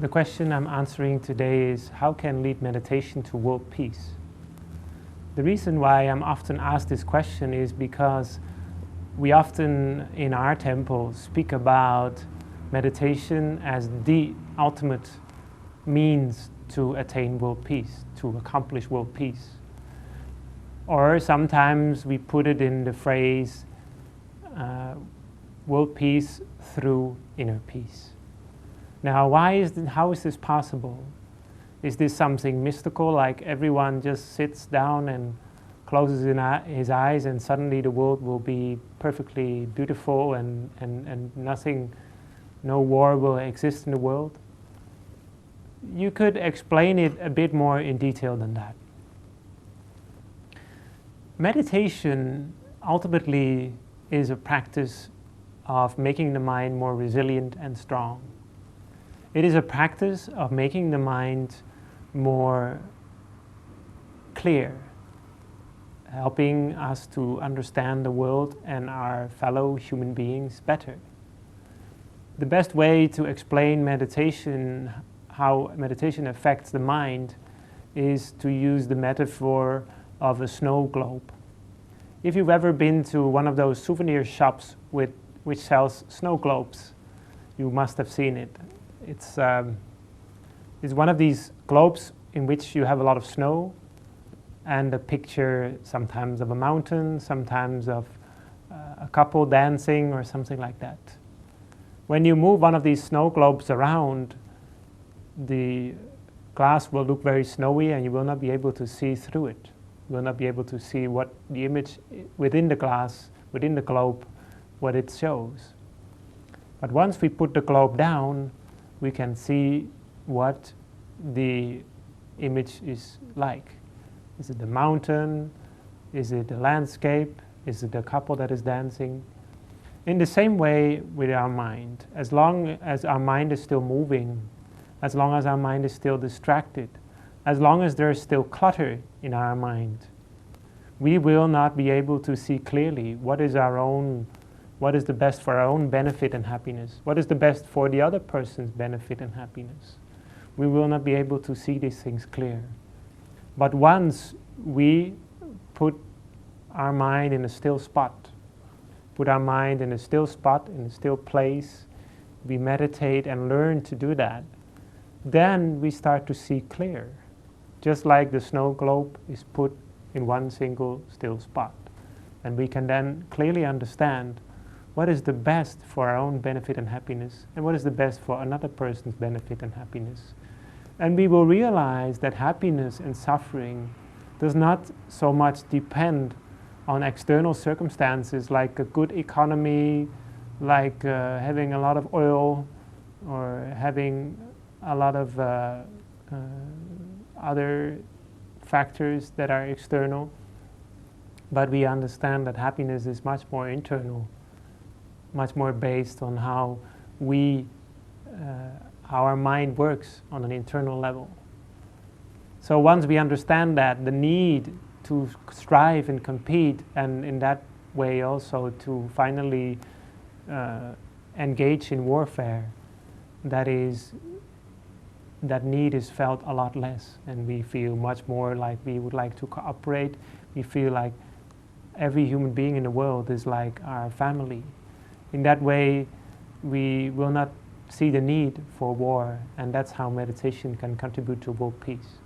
The question I'm answering today is, how can lead meditation to world peace? The reason why I'm often asked this question is because we often in our temple speak about meditation as the ultimate means to attain world peace, to accomplish world peace. Or sometimes we put it in the phrase, world peace through inner peace. Now, how is this possible? Is this something mystical, like everyone just sits down and closes his eyes and suddenly the world will be perfectly beautiful and nothing, no war will exist in the world? You could explain it a bit more in detail than that. Meditation ultimately is a practice of making the mind more resilient and strong. It is a practice of making the mind more clear, helping us to understand the world and our fellow human beings better. The best way to explain meditation, how meditation affects the mind, is to use the metaphor of a snow globe. If you've ever been to one of those souvenir shops which sells snow globes, you must have seen it. It's one of these globes in which you have a lot of snow and a picture sometimes of a mountain, sometimes of a couple dancing or something like that. When you move one of these snow globes around, the glass will look very snowy and you will not be able to see through it. You will not be able to see what the image within the glass, within the globe, what it shows. But once we put the globe down, we can see what the image is like. Is it the mountain? Is it the landscape? Is it the couple that is dancing? In the same way with our mind, as long as our mind is still moving, as long as our mind is still distracted, as long as there is still clutter in our mind, we will not be able to see clearly what is the best for our own benefit and happiness, what is the best for the other person's benefit and happiness. We will not be able to see these things clear. But once we put our mind in a still spot, in a still place, we meditate and learn to do that, then we start to see clear, just like the snow globe is put in one single still spot. And we can then clearly understand what is the best for our own benefit and happiness, and what is the best for another person's benefit and happiness. And we will realize that happiness and suffering does not so much depend on external circumstances like a good economy, like having a lot of oil, or having a lot of other factors that are external. But we understand that happiness is much more internal, much more based on how our mind works on an internal level. So once we understand that, the need to strive and compete, and in that way also to finally engage in warfare, that need is felt a lot less, and we feel much more like we would like to cooperate. We feel like every human being in the world is like our family. In that way, we will not see the need for war, and that's how meditation can contribute to world peace.